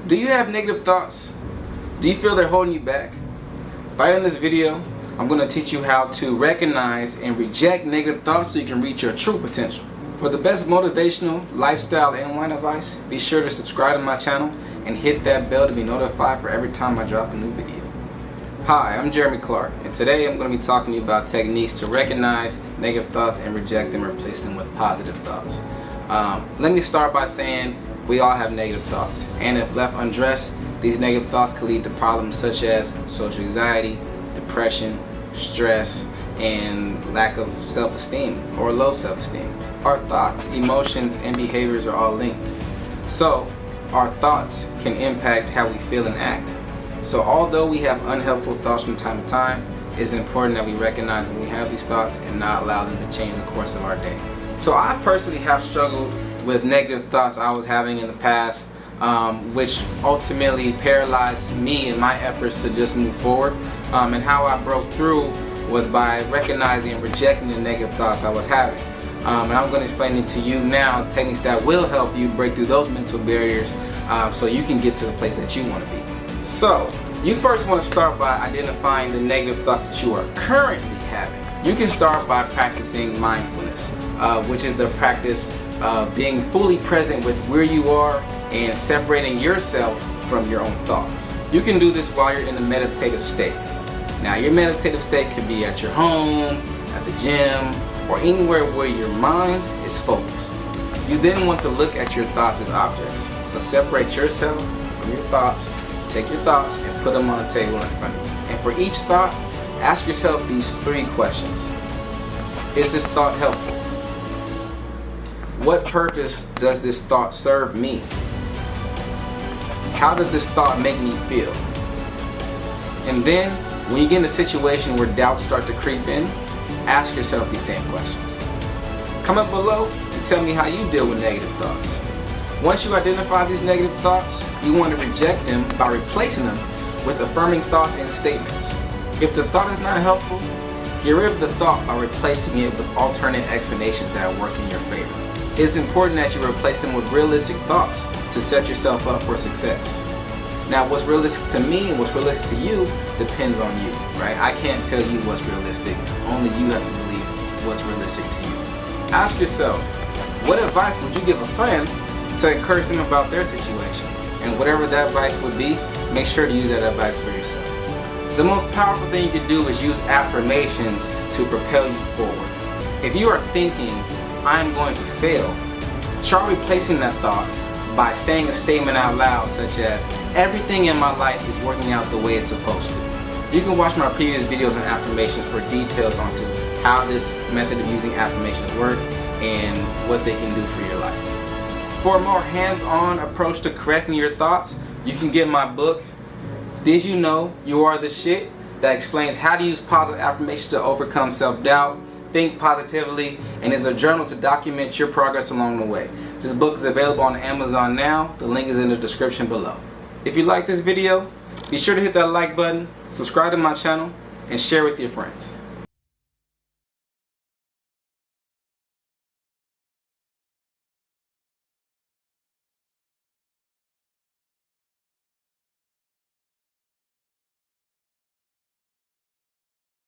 Do you have negative thoughts? Do you feel they're holding you back? By in this video, I'm going to teach you how to recognize and reject negative thoughts so you can reach your true potential. For the best motivational, lifestyle, and wine advice, be sure to subscribe to my channel and hit that bell to be notified for every time I drop a new video. Hi, I'm Jeremy Clark, and today I'm going to be talking to you about techniques to recognize negative thoughts and reject them and replace them with positive thoughts. Let me start by saying we all have negative thoughts, and if left unaddressed, these negative thoughts can lead to problems such as social anxiety, depression, stress, and lack of self-esteem or low self-esteem. Our thoughts, emotions, and behaviors are all linked. So, our thoughts can impact how we feel and act. So although we have unhelpful thoughts from time to time, it's important that we recognize when we have these thoughts and not allow them to change the course of our day. So I personally have struggled with negative thoughts I was having in the past, which ultimately paralyzed me in my efforts to just move forward. And how I broke through was by recognizing and rejecting the negative thoughts I was having. And I'm going to explain it to you now, techniques that will help you break through those mental barriers so you can get to the place that you want to be. So, you first want to start by identifying the negative thoughts that you are currently having. You can start by practicing mindfulness, which is the practice of being fully present with where you are and separating yourself from your own thoughts. You can do this while you're in a meditative state. Now, your meditative state could be at your home, at the gym, or anywhere where your mind is focused. You then want to look at your thoughts as objects. So separate yourself from your thoughts, take your thoughts and put them on a table in front of you. And for each thought, ask yourself these 3 questions. Is this thought helpful? What purpose does this thought serve me? How does this thought make me feel? And then, when you get in a situation where doubts start to creep in, ask yourself these same questions. Comment below and tell me how you deal with negative thoughts. Once you identify these negative thoughts, you want to reject them by replacing them with affirming thoughts and statements. If the thought is not helpful, get rid of the thought by replacing it with alternate explanations that work in your favor. It's important that you replace them with realistic thoughts to set yourself up for success. Now, what's realistic to me and what's realistic to you depends on you, right? I can't tell you what's realistic. Only you have to believe what's realistic to you. Ask yourself, what advice would you give a friend to encourage them about their situation? And whatever that advice would be, make sure to use that advice for yourself. The most powerful thing you can do is use affirmations to propel you forward. If you are thinking, I'm going to fail, try replacing that thought by saying a statement out loud such as, everything in my life is working out the way it's supposed to. You can watch my previous videos on affirmations for details onto how this method of using affirmations work and what they can do for your life. For a more hands-on approach to correcting your thoughts, you can get my book, Did You Know You Are the Shit? That explains how to use positive affirmations to overcome self-doubt, think positively, and is a journal to document your progress along the way. This book is available on Amazon now. The link is in the description below. If you like this video, be sure to hit that like button, subscribe to my channel, and share with your friends.